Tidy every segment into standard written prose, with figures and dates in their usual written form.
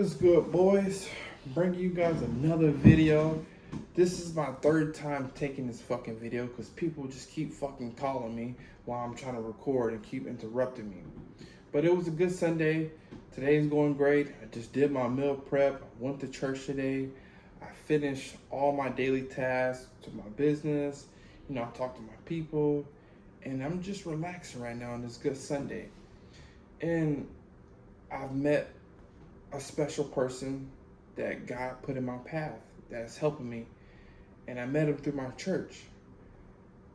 What's good, boys? Bringing you guys another video. This is my third time taking this fucking video because people just keep fucking calling me while I'm trying to record and keep interrupting me. But it was a good Sunday. Today's going great. I just did my meal prep. I went to church today. I finished all my daily tasks to my business. I talked to my people. And I'm just relaxing right now on this good Sunday. And I've met a special person that God put in my path that's helping me, and I met him through my church.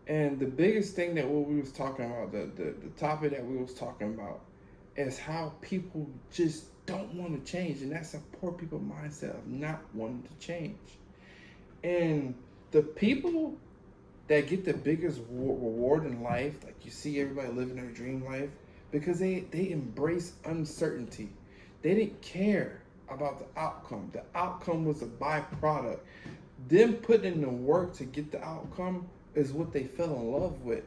And the biggest thing that what we was talking about, the topic that we was talking about, is how people just don't want to change, and that's a poor people mindset of not wanting to change. And the people that get the biggest reward in life, like you see everybody living their dream life, because they embrace uncertainty. They didn't care about the outcome. The outcome was a byproduct. Them putting in the work to get the outcome is what they fell in love with.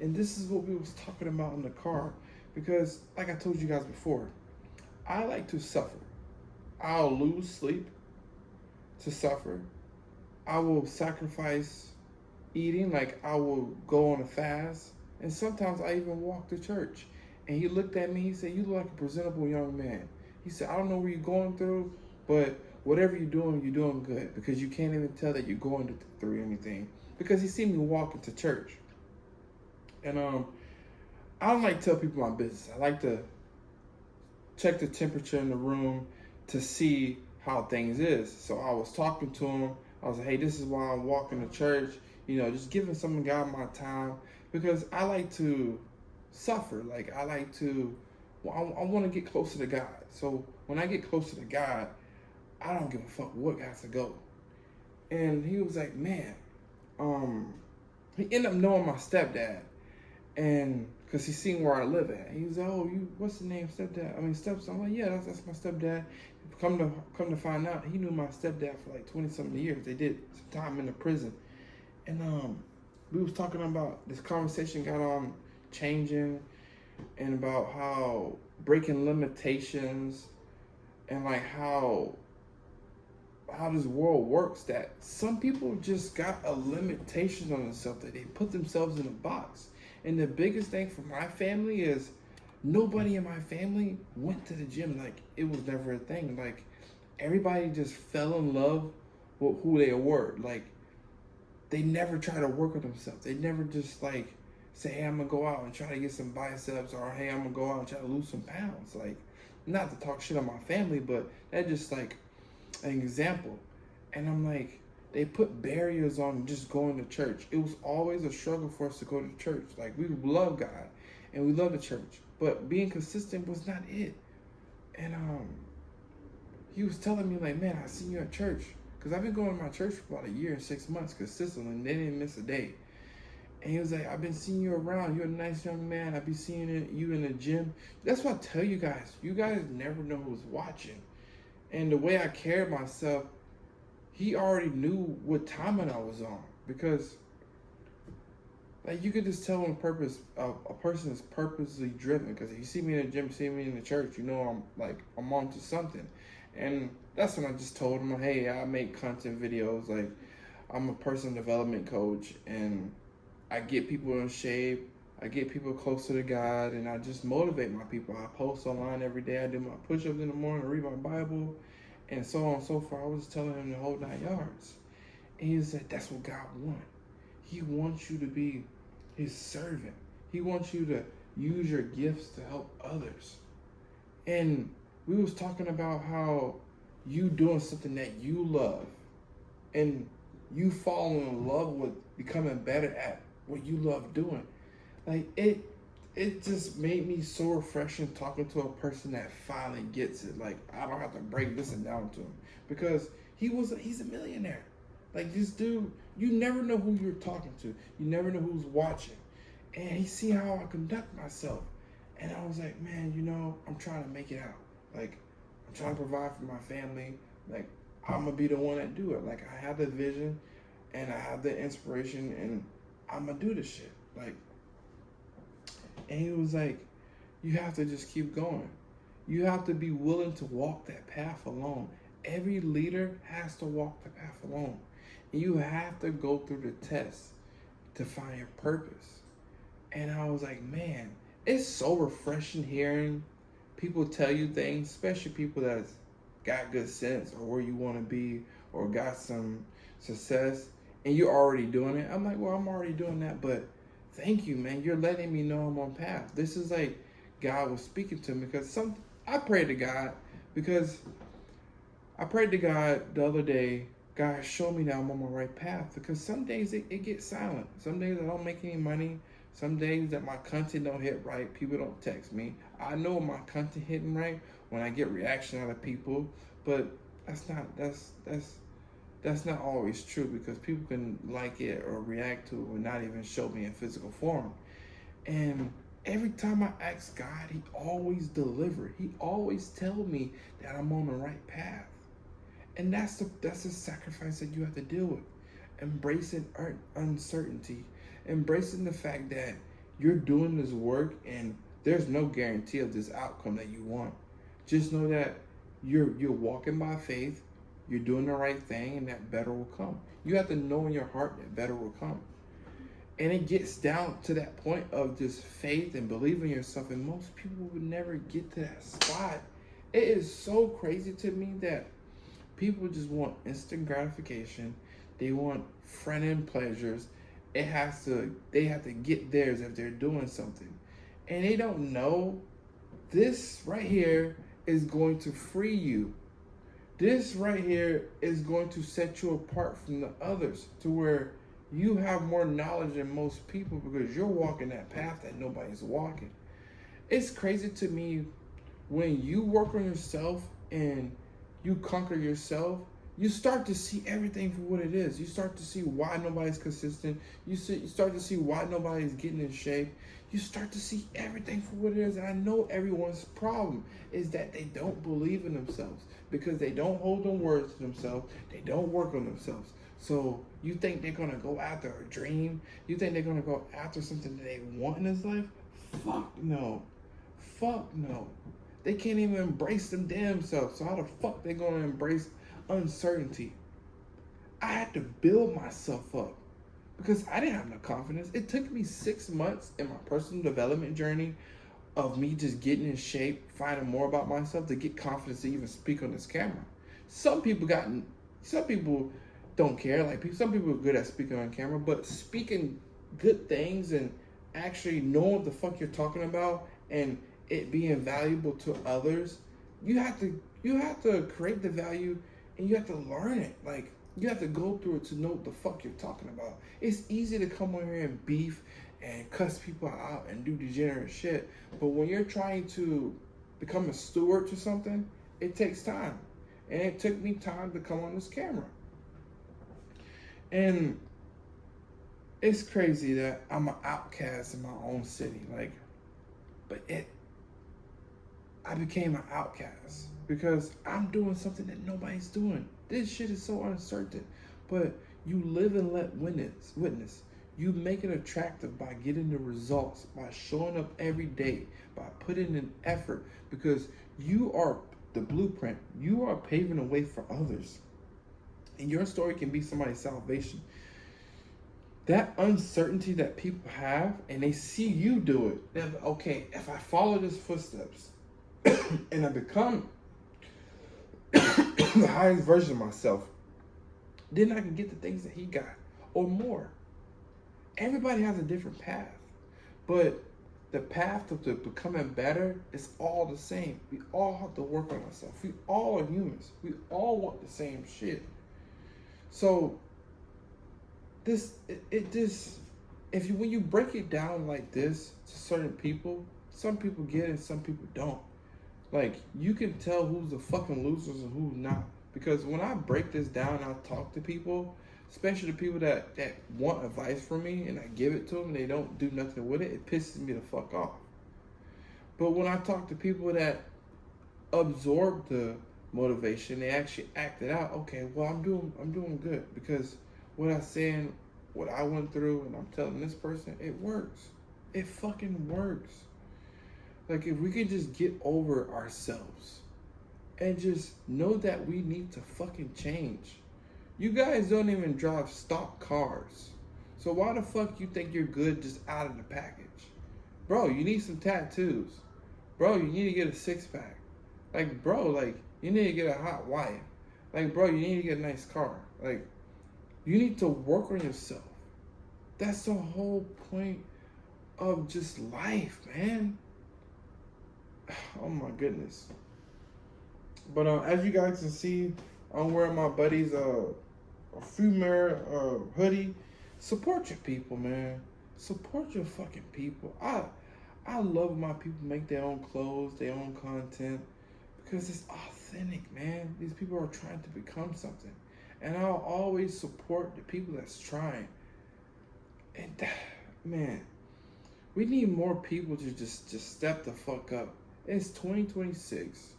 And this is what we was talking about in the car. Because, like I told you guys before, I like to suffer. I'll lose sleep to suffer. I will sacrifice eating, like I will go on a fast. And sometimes I even walk to church. And he looked at me, he said, "You look like a presentable young man." He said, "I don't know where you're going through, but whatever you're doing good, because you can't even tell that you're going through anything." Because he seen me walking to church. And I don't like to tell people my business. I like to check the temperature in the room to see how things is. So I was talking to him. I was like, "Hey, this is why I'm walking to church. Just giving some God my time, because I like to suffer. Like I like to, I want to get closer to God. So when I get closer to God, I don't give a fuck what has to go." And he was like, "Man," he ended up knowing my stepdad, and because he seen where I live at. He was like, "Oh, what's the name, stepdad? I mean, stepson." I'm like, "Yeah, that's my stepdad." Come to find out, he knew my stepdad for like 20-something years. They did some time in the prison, and we was talking about this conversation got on changing, and about how breaking limitations, and like how this world works, that some people just got a limitation on themselves, that they put themselves in a box. And the biggest thing for my family is nobody in my family went to the gym. Like it was never a thing. Like everybody just fell in love with who they were. Like they never try to work on themselves. They never just like say, "Hey, I'm gonna go out and try to get some biceps," or "Hey, I'm gonna go out and try to lose some pounds." Like, not to talk shit on my family, but that's just like an example. And I'm like, they put barriers on just going to church. It was always a struggle for us to go to church. Like we love God and we love the church, but being consistent was not it. And he was telling me like, "Man, I seen you at church." Because I've been going to my church for about a year and 6 months consistently, and they didn't miss a day. And he was like, "I've been seeing you around. You're a nice young man. I've been seeing you in the gym." That's what I tell you guys. You guys never know who's watching. And the way I carried myself, he already knew what timing I was on. Because like you could just tell when a person is purposely driven. Because if you see me in the gym, see me in the church, I'm on to something. And that's when I just told him, "Hey, I make content videos. Like I'm a personal development coach, and I get people in shape. I get people closer to God, and I just motivate my people. I post online every day. I do my push-ups in the morning, I read my Bible, and so on and so forth." I was telling him the whole 9 yards. And he said, "That's what God wants. He wants you to be his servant. He wants you to use your gifts to help others." And we was talking about how you doing something that you love, and you falling in love with becoming better at what you love doing. Like it just made me so refreshing talking to a person that finally gets it. Like I don't have to break this down to him, because he's a millionaire. Like this dude, you never know who you're talking to. You never know who's watching. And he see how I conduct myself. And I was like, "Man, I'm trying to make it out. Like I'm trying to provide for my family. Like I'm gonna be the one that do it. Like I have the vision and I have the inspiration, and I'm gonna do this shit." Like, and he was like, "You have to just keep going. You have to be willing to walk that path alone. Every leader has to walk the path alone. And you have to go through the test to find your purpose. And I was like, man, it's so refreshing hearing people tell you things, especially people that's got good sense or where you want to be or got some success and you're already doing it. I'm like, well, I'm already doing that, but thank you, man. You're letting me know I'm on path. This is like God was speaking to me because I prayed to God because I prayed to God the other day. God, show me that I'm on my right path because some days it gets silent. Some days I don't make any money. Some days that my content don't hit right. People don't text me. I know my content hitting right when I get reaction out of people, but that's not always true because people can like it or react to it or not even show me in physical form. And every time I ask God, He always delivered. He always tell me that I'm on the right path. And that's the sacrifice that you have to deal with. Embracing uncertainty. Embracing the fact that you're doing this work and there's no guarantee of this outcome that you want. Just know that you're walking by faith, you're doing the right thing, and that better will come. You have to know in your heart that better will come. And it gets down to that point of just faith and believing in yourself, and most people would never get to that spot. It is so crazy to me that people just want instant gratification. They want front-end pleasures. They have to get theirs if they're doing something. And they don't know this right here is going to free you. This right here is going to set you apart from the others to where you have more knowledge than most people because you're walking that path that nobody's walking. It's crazy to me when you work on yourself and you conquer yourself, you start to see everything for what it is. You start to see why nobody's consistent. You start to see why nobody's getting in shape. You start to see everything for what it is. And I know everyone's problem is that they don't believe in themselves because they don't hold them words to themselves. They don't work on themselves. So you think they're going to go after a dream? You think they're going to go after something that they want in this life? Fuck no. Fuck no. They can't even embrace them damn selves. So how the fuck they going to embrace uncertainty? I had to build myself up because I didn't have no confidence. It took me 6 months in my personal development journey of me just getting in shape, finding more about myself to get confidence to even speak on this camera. Some people don't care. Like some people are good at speaking on camera, but speaking good things and actually knowing what the fuck you're talking about and it being valuable to others, you have to create the value and you have to learn it. Like you have to go through it to know what the fuck you're talking about. It's easy to come on here and beef and cuss people out and do degenerate shit, but when you're trying to become a steward to something, it takes time. And it took me time to come on this camera. And it's crazy that I'm an outcast in my own city. I became an outcast because I'm doing something that nobody's doing. This shit is so uncertain. But you live and let witness. You make it attractive by getting the results, by showing up every day, by putting in effort, because you are the blueprint. You are paving the way for others. And your story can be somebody's salvation. That uncertainty that people have, and they see you do it, they're like, okay, if I follow his footsteps and I become the highest version of myself, then I can get the things that he got or more. Everybody has a different path, but the path to becoming better is all the same. We all have to work on ourselves. We all are humans. We all want the same shit. So when you break it down like this to certain people, some people get it and some people don't. Like, you can tell who's the fucking losers and who's not. Because when I break this down and I talk to people, especially the people that want advice from me and I give it to them and they don't do nothing with it, it pisses me the fuck off. But when I talk to people that absorb the motivation, they actually act it out. Okay, well, I'm doing good because what I'm saying, what I went through and I'm telling this person, it works. It fucking works. Like, if we could just get over ourselves and just know that we need to fucking change. You guys don't even drive stock cars. So why the fuck you think you're good just out of the package? Bro, you need some tattoos. Bro, you need to get a six pack. Like, bro, like, you need to get a hot wife. Like, bro, you need to get a nice car. Like, you need to work on yourself. That's the whole point of just life, man. Oh my goodness. But as you guys can see, I'm wearing my buddy's Fruitmare hoodie. Support your people, man. Support your fucking people. I love when my people make their own clothes, their own content, because it's authentic, man. These people are trying to become something, and I'll always support the people that's trying. And man, we need more people to just step the fuck up. It's 2026.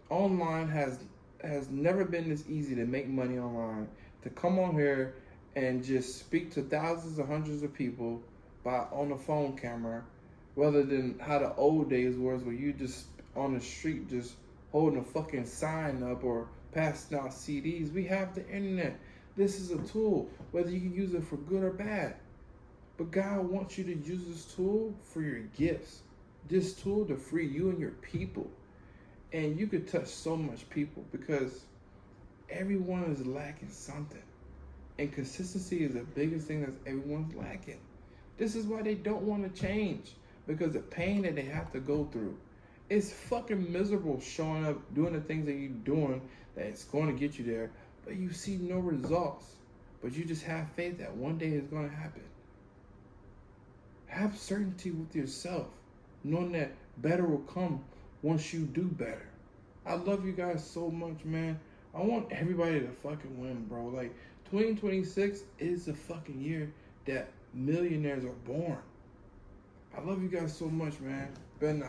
Online has never been this easy to make money online. To come on here and just speak to thousands or hundreds of people on a phone camera, rather than how the old days was, where you just on the street just holding a fucking sign up or passing out CDs. We have the internet. This is a tool, whether you can use it for good or bad. But God wants you to use this tool for your gifts. This tool to free you and your people. And you could touch so much people, because everyone is lacking something. And consistency is the biggest thing that everyone's lacking. This is why they don't want to change, because the pain that they have to go through. It's fucking miserable showing up, doing the things that you're doing that's going to get you there, but you see no results. But you just have faith that one day it's going to happen. Have certainty with yourself, knowing that better will come once you do better. I love you guys so much, man. I want everybody to fucking win, bro. Like, 2026 is the fucking year that millionaires are born. I love you guys so much, man. Better not